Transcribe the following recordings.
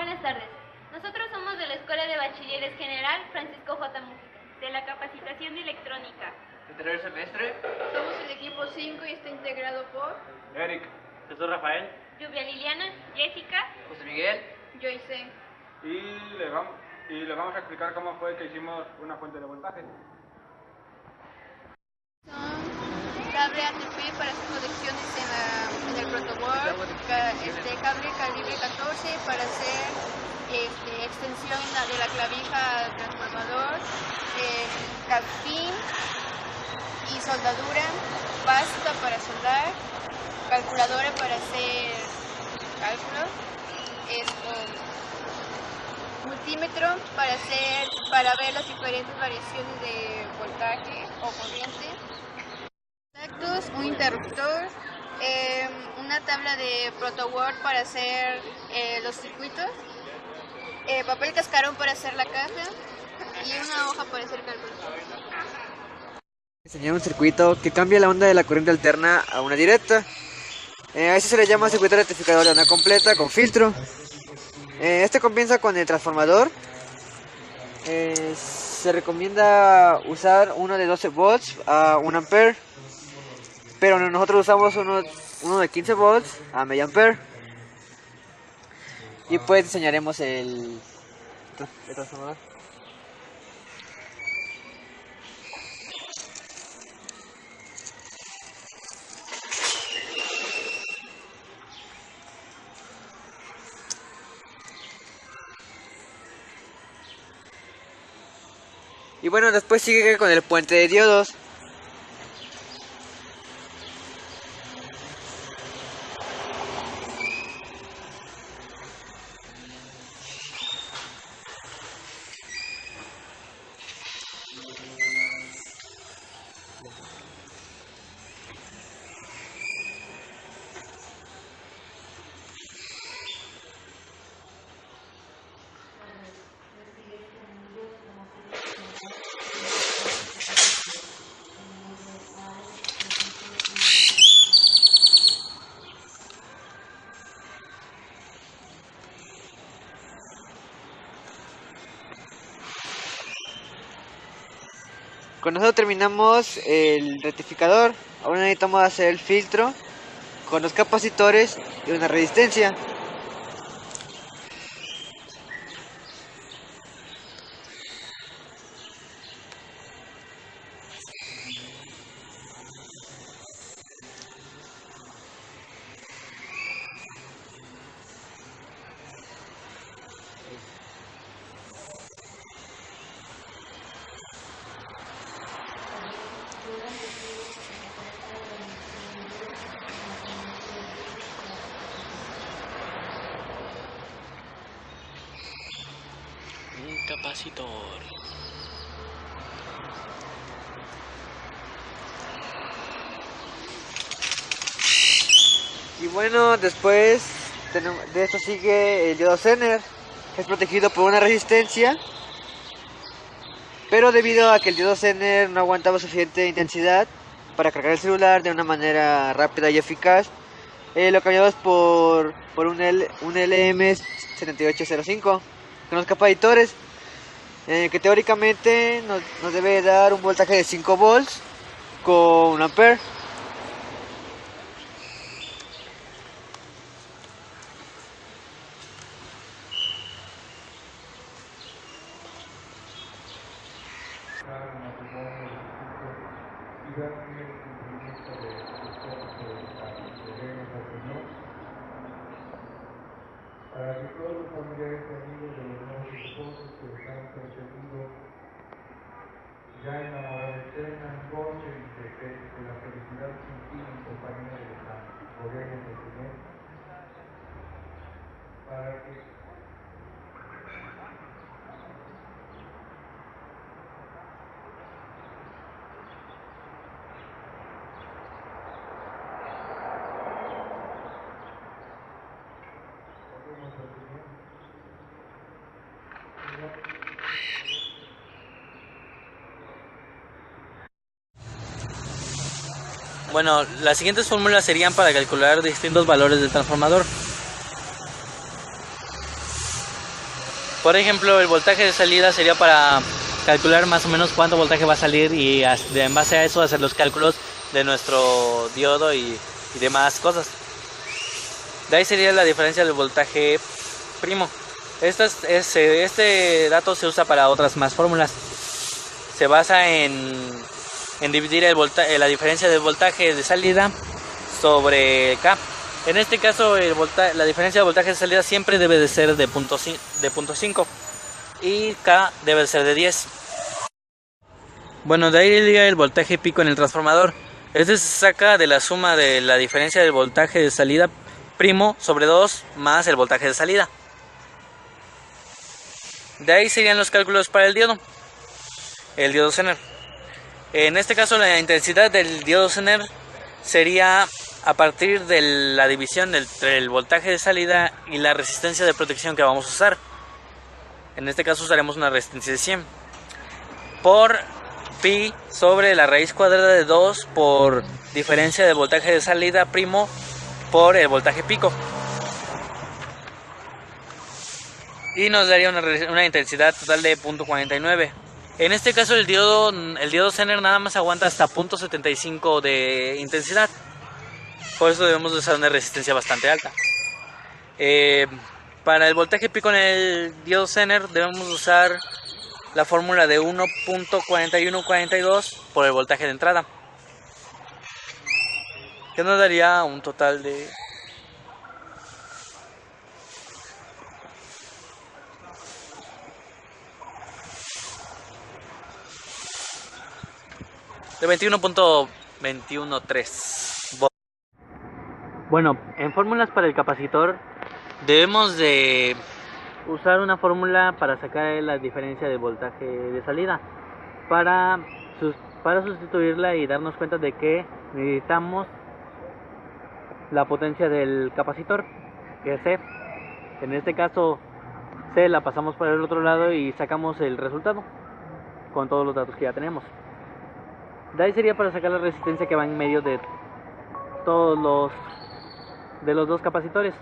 Buenas tardes. Nosotros somos de la Escuela de Bachilleres General Francisco J. Mújica, de la capacitación de electrónica. ¿De tercer semestre? Somos el equipo 5 y está integrado por Eric, Jesús Rafael, Lluvia Liliana, Jessica, José Miguel. Joyce. Y les vamos a explicar cómo fue que hicimos una fuente de voltaje. Son cable ATP para hacer conexiones en el protoboard, cable calibre 14 para hacer extensión de la clavija al transformador, capín y soldadura, pasta para soldar, calculadora para hacer cálculos, multímetro para ver las diferentes variaciones de voltaje o corriente, contactos, un interruptor, una tabla de protoboard para hacer los circuitos, papel cascarón para hacer la caja y una hoja para hacer cálculos. Enseñar un circuito que cambia la onda de la corriente alterna a una directa. A eso se le llama circuito rectificador de onda completa con filtro. Este comienza con el transformador. Se recomienda usar uno de 12 volts a 1 ampere, pero nosotros usamos uno de 15 volts a medio ampere. Y pues diseñaremos el transformador. Y bueno, después sigue con el puente de diodos. Con eso terminamos el rectificador. Ahora necesitamos hacer el filtro con los capacitores y una resistencia. Un capacitor. Y bueno, después de esto sigue el diodo Zener, que es protegido por una resistencia, pero debido a que el diodo Zener no aguantaba suficiente intensidad para cargar el celular de una manera rápida y eficaz, lo cambiamos por un LM7805 con los capacitores, que teóricamente nos debe dar un voltaje de 5 volts con 1 ampere. Para que todos los familiares y amigos de los nuevos esposos que están concebidos ya enamorados eterna, gocen de la felicidad sin fin en compañía de la gloria del Señor, para que Bueno, las siguientes fórmulas serían para calcular distintos valores del transformador. Por ejemplo, el voltaje de salida sería para calcular más o menos cuánto voltaje va a salir y en base a eso hacer los cálculos de nuestro diodo y demás cosas. De ahí sería la diferencia del voltaje primo. Este dato se usa para otras más fórmulas. Se basa en dividir la diferencia del voltaje de salida sobre K. En este caso la diferencia de voltaje de salida siempre debe de ser de 0.5 y K debe de ser de 10. Bueno, de ahí iría el voltaje pico en el transformador. Este se saca de la suma de la diferencia del voltaje de salida primo sobre 2 más el voltaje de salida. De ahí serían los cálculos para el diodo Zener. En este caso la intensidad del diodo Zener sería a partir de la división entre el voltaje de salida y la resistencia de protección que vamos a usar. En este caso usaremos una resistencia de 100 por pi sobre la raíz cuadrada de 2 por diferencia de voltaje de salida primo por el voltaje pico. Y nos daría una intensidad total de 0.49. En este caso el diodo Zener nada más aguanta hasta 0.75 de intensidad. Por eso debemos usar una resistencia bastante alta. Para el voltaje pico en el diodo Zener debemos usar la fórmula de 1.4142 por el voltaje de entrada, que nos daría un total de de 21.213 volts. Bueno, en fórmulas para el capacitor debemos de usar una fórmula para sacar la diferencia de voltaje de salida para sustituirla y darnos cuenta de que necesitamos la potencia del capacitor, que es C. En este caso C la pasamos por el otro lado y sacamos el resultado con todos los datos que ya tenemos. De ahí sería para sacar la resistencia que va en medio de todos los dos capacitores.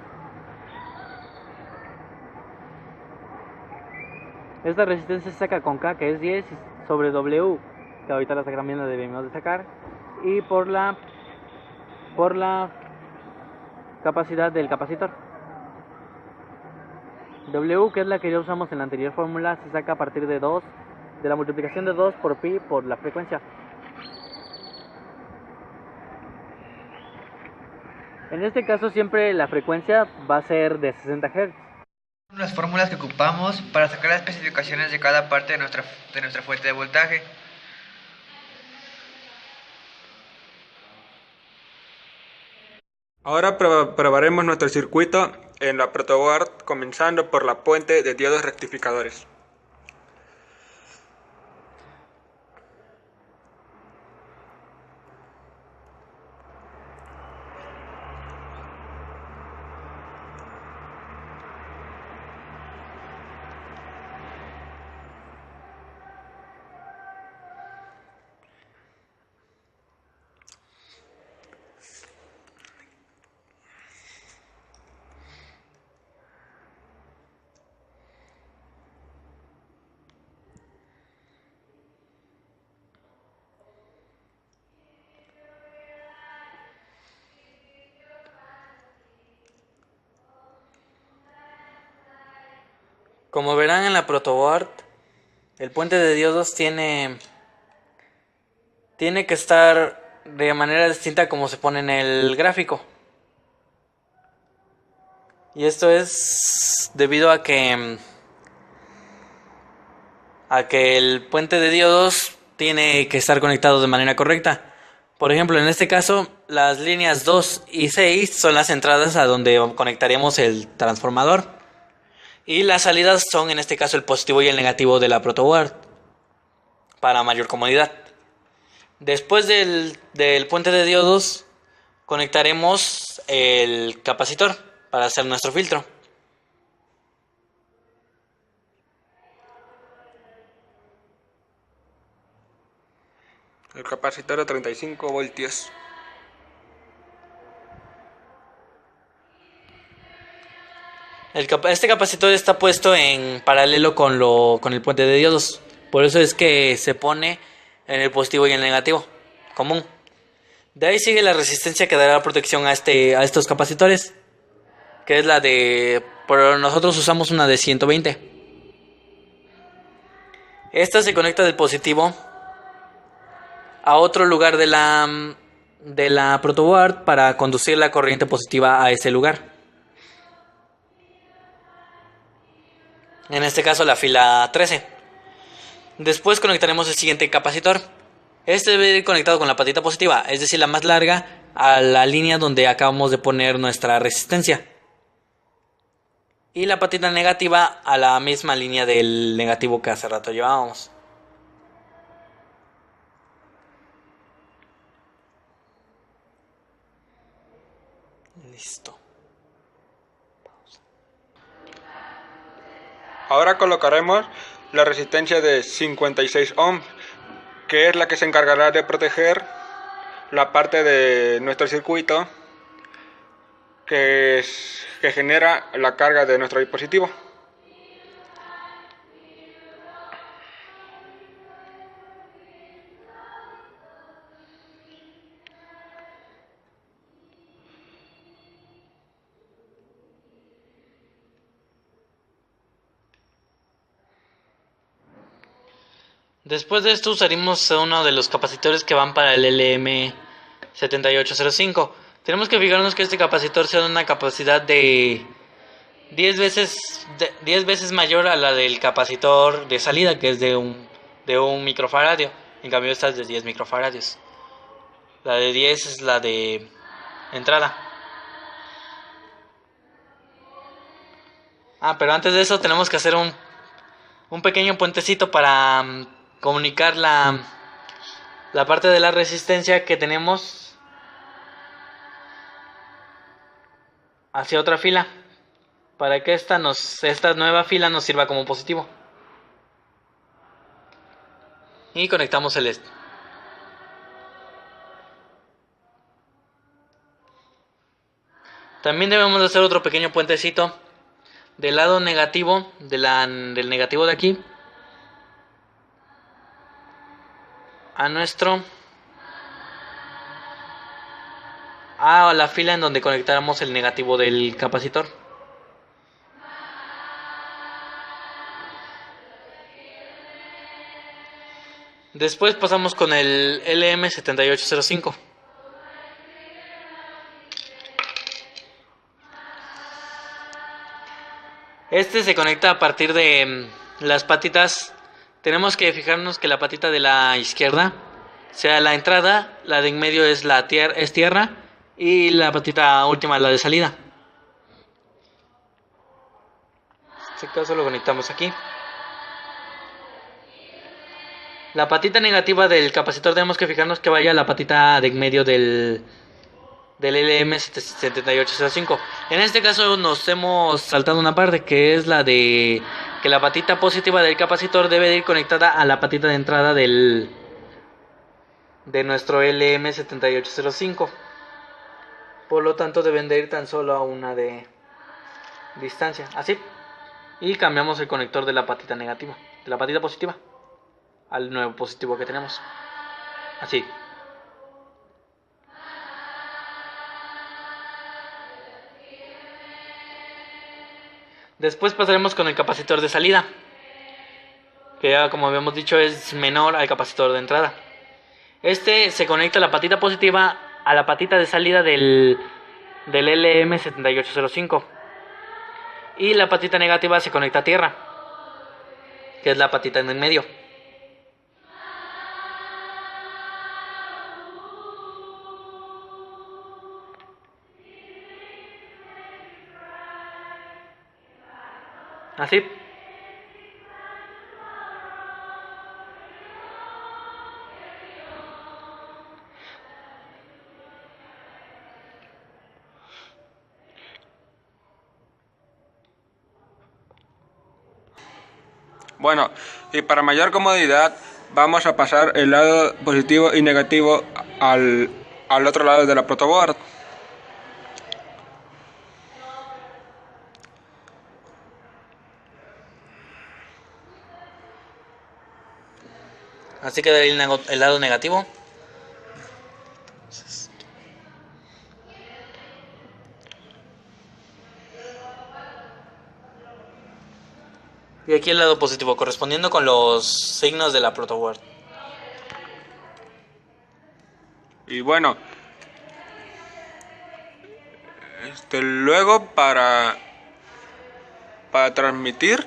Esta resistencia se saca con K, que es 10, sobre W, que ahorita también la debemos de sacar, y por la capacidad del capacitor. W, que es la que ya usamos en la anterior fórmula, se saca a partir de la multiplicación de 2 por pi por la frecuencia. En este caso siempre la frecuencia va a ser de 60 Hz. Las fórmulas que ocupamos para sacar las especificaciones de cada parte de nuestra fuente de voltaje. Ahora probaremos nuestro circuito en la protoboard, comenzando por la fuente de diodos rectificadores. Como verán en la protoboard, el puente de diodos tiene que estar de manera distinta como se pone en el gráfico. Y esto es debido a que el puente de diodos tiene que estar conectado de manera correcta. Por ejemplo, en este caso, las líneas 2 y 6 son las entradas a donde conectaremos el transformador. Y las salidas son en este caso el positivo y el negativo de la protoboard, para mayor comodidad. Después del puente de diodos conectaremos el capacitor para hacer nuestro filtro. El capacitor de 35 voltios. Este capacitor está puesto en paralelo con el puente de diodos. Por eso es que se pone en el positivo y en el negativo común. De ahí sigue la resistencia que dará protección a estos capacitores, que es la de... Pero nosotros usamos una de 120. Esta se conecta del positivo a otro lugar de la protoboard para conducir la corriente positiva a ese lugar. En este caso la fila 13. Después conectaremos el siguiente capacitor. Este debe ir conectado con la patita positiva, es decir, la más larga, a la línea donde acabamos de poner nuestra resistencia. Y la patita negativa a la misma línea del negativo que hace rato llevábamos. Listo. Ahora colocaremos la resistencia de 56 ohms, que es la que se encargará de proteger la parte de nuestro circuito que genera la carga de nuestro dispositivo. Después de esto usaremos uno de los capacitores que van para el LM7805. Tenemos que fijarnos que este capacitor sea de una capacidad de 10 veces mayor a la del capacitor de salida, que es de un microfaradio. En cambio esta es de 10 microfaradios. La de 10 es la de entrada. Pero antes de eso tenemos que hacer un pequeño puentecito para comunicar la parte de la resistencia que tenemos hacia otra fila, para que esta nueva fila nos sirva como positivo. Y conectamos el este. También debemos de hacer otro pequeño puentecito del lado negativo del negativo de aquí a la fila en donde conectáramos el negativo del capacitor. Después pasamos con el LM7805. Este se conecta a partir de las patitas. Tenemos que fijarnos que la patita de la izquierda sea la entrada, la de en medio es tierra y la patita última es la de salida. En este caso lo conectamos aquí. La patita negativa del capacitor tenemos que fijarnos que vaya a la patita de en medio del LM7805. En este caso nos hemos saltado una parte, que es la de que la patita positiva del capacitor debe de ir conectada a la patita de entrada de nuestro LM7805. Por lo tanto deben de ir tan solo a una de distancia, así. Y cambiamos el conector de la patita negativa, de la patita positiva al nuevo positivo que tenemos, así. Después pasaremos con el capacitor de salida, que ya como habíamos dicho es menor al capacitor de entrada. Este se conecta a la patita positiva a la patita de salida del LM7805. Y la patita negativa se conecta a tierra, que es la patita en el medio. Así. Bueno, y para mayor comodidad vamos a pasar el lado positivo y negativo al otro lado de la protoboard. Así queda el lado negativo. Y aquí el lado positivo, correspondiendo con los signos de la protoword. Y bueno, luego para transmitir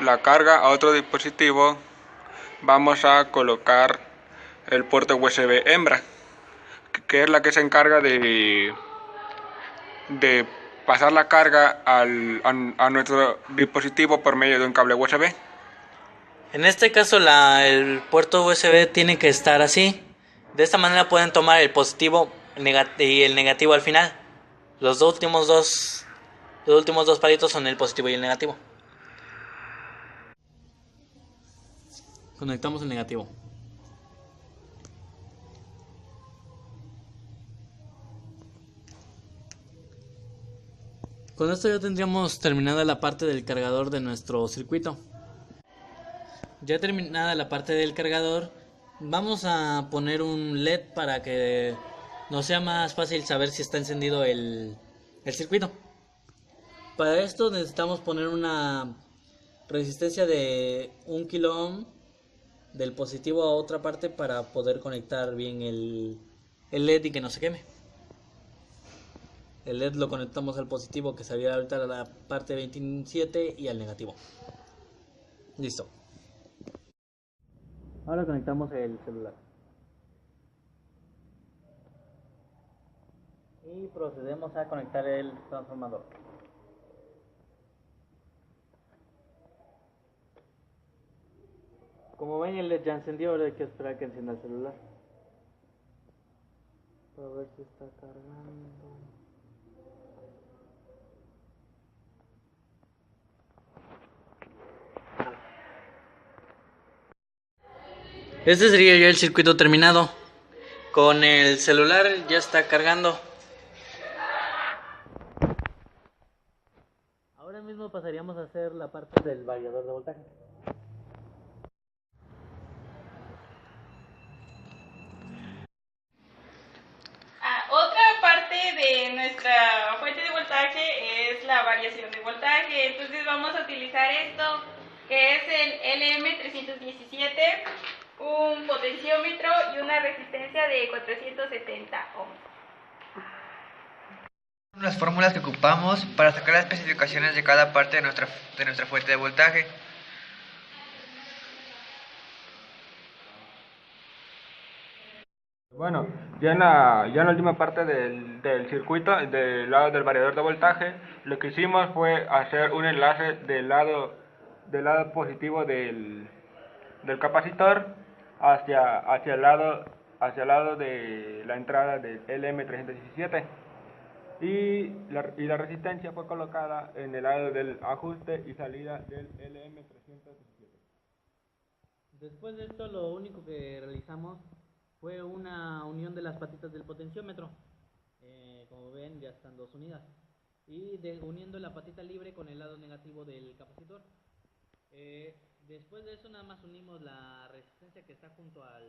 la carga a otro dispositivo vamos a colocar el puerto USB hembra, que es la que se encarga de pasar la carga a nuestro dispositivo por medio de un cable USB. En este caso el puerto USB tiene que estar así. De esta manera pueden tomar el positivo y el negativo al final. Los últimos dos palitos son el positivo y el negativo. Conectamos el negativo. Con esto ya tendríamos terminada la parte del cargador de nuestro circuito. Ya terminada la parte del cargador, vamos a poner un LED para que nos sea más fácil saber si está encendido el circuito. Para esto necesitamos poner una resistencia de 1 kilo ohm del positivo a otra parte para poder conectar bien el LED y que no se queme. El LED lo conectamos al positivo, que sería ahorita a la parte 27, y al negativo. Listo. Ahora conectamos el celular. Y procedemos a conectar el transformador. Como ven, el LED ya encendió, ahora hay que esperar que encienda el celular. Para ver si está cargando. Este sería ya el circuito terminado. Con el celular ya está cargando. Ahora mismo pasaríamos a hacer la parte del variador de voltaje. Otra parte de nuestra fuente de voltaje es la variación de voltaje. Entonces vamos a utilizar esto, que es el LM317, un potenciómetro y una resistencia de 470 ohms. Las fórmulas que ocupamos para sacar las especificaciones de cada parte de nuestra fuente de voltaje. Bueno, ya en la última parte del circuito, del lado del variador de voltaje, lo que hicimos fue hacer un enlace del lado positivo del capacitor hacia el lado de la entrada del LM317, y la resistencia fue colocada en el lado del ajuste y salida del LM317. Después de esto, lo único que realizamos fue una unión de las patitas del potenciómetro. Como ven, ya están dos unidas. Y uniendo la patita libre con el lado negativo del capacitor. Después de eso, nada más unimos la resistencia que está junto al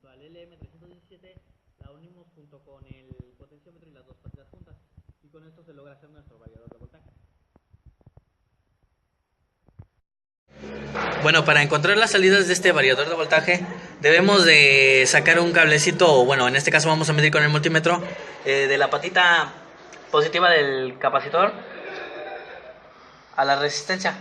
LM317, la unimos junto con el potenciómetro y las dos patitas juntas. Y con esto se logra hacer nuestro variador de voltaje. Bueno, para encontrar las salidas de este variador de voltaje debemos de sacar un cablecito, bueno, en este caso vamos a medir con el multímetro, de la patita positiva del capacitor a la resistencia.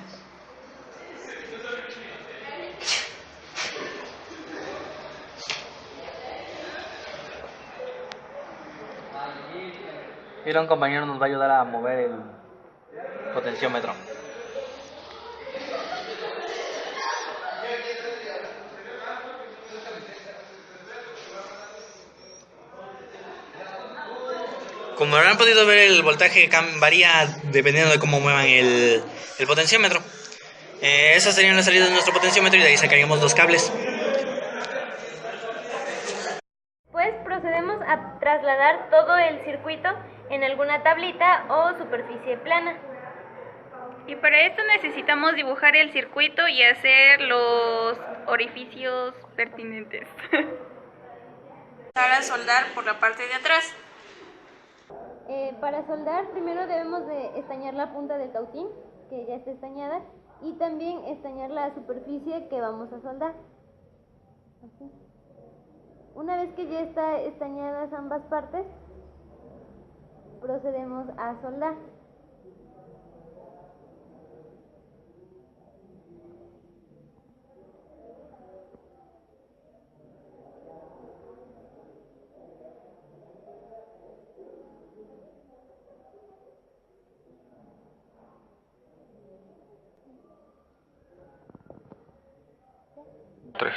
Y ahora un compañero nos va a ayudar a mover el potenciómetro. Como habrán podido ver, el voltaje varía dependiendo de cómo muevan el potenciómetro. Esas serían las salidas de nuestro potenciómetro y de ahí sacaríamos dos cables. Pues procedemos a trasladar todo el circuito en alguna tablita o superficie plana. Y para esto necesitamos dibujar el circuito y hacer los orificios pertinentes. Para soldar por la parte de atrás. Para soldar primero debemos de estañar la punta del cautín, que ya está estañada, y también estañar la superficie que vamos a soldar. Así. Una vez que ya está estañadas ambas partes, procedemos a soldar. Tres.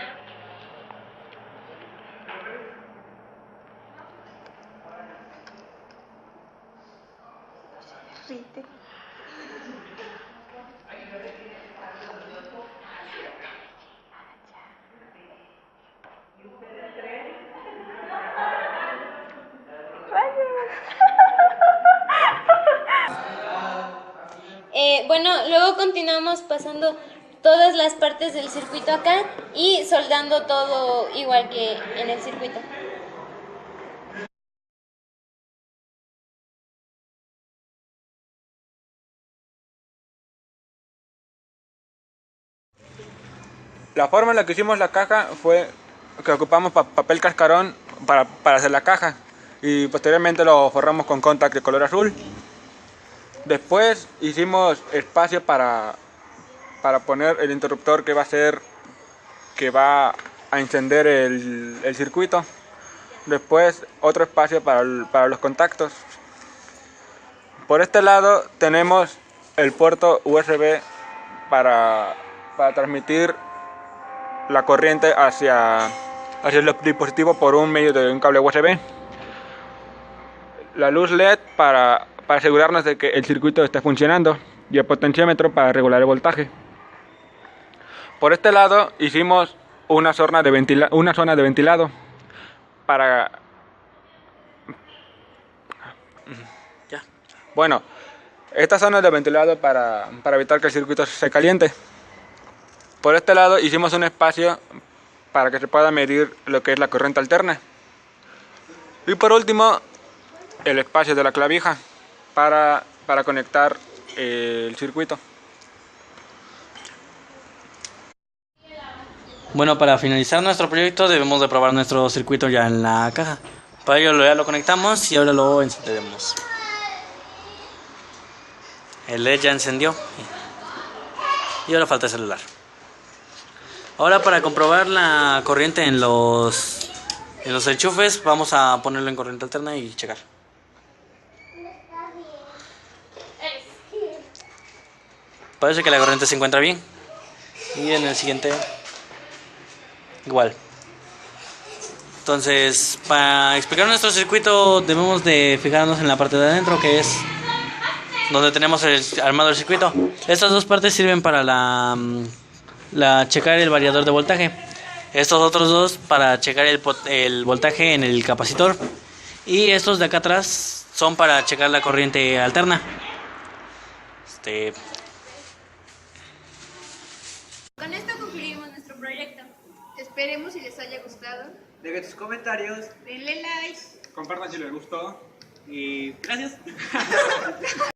Bueno, luego continuamos pasando todas las partes del circuito acá y soldando todo igual que en el circuito. La forma en la que hicimos la caja fue que ocupamos papel cascarón para hacer la caja y posteriormente lo forramos con contact de color azul. Después hicimos espacio para poner el interruptor que va a encender el circuito. Después otro espacio para los contactos. Por este lado tenemos el puerto USB para transmitir la corriente hacia el dispositivo por un medio de un cable USB. La luz LED para asegurarnos de que el circuito está funcionando y el potenciómetro para regular el voltaje. Por este lado hicimos una zona de ventilado para... Ya. Bueno, esta zona de ventilado para evitar que el circuito se caliente. Por este lado hicimos un espacio para que se pueda medir lo que es la corriente alterna. Y por último, el espacio de la clavija para conectar el circuito. Bueno, para finalizar nuestro proyecto debemos de probar nuestro circuito ya en la caja. Para ello ya lo conectamos y ahora lo encendemos. El LED ya encendió y ahora falta el celular. Ahora para comprobar la corriente en los enchufes vamos a ponerlo en corriente alterna y checar. Parece que la corriente se encuentra bien. Y en el siguiente igual. Entonces, para explicar nuestro circuito debemos de fijarnos en la parte de adentro, que es donde tenemos armado el circuito. Estas dos partes sirven para checar el variador de voltaje. Estos otros dos para checar el voltaje en el capacitor. Y estos de acá atrás son para checar la corriente alterna. Con esto concluimos nuestro proyecto. Esperemos si les haya gustado. Dejen tus comentarios. Denle like. Compartan si les gustó. Y gracias.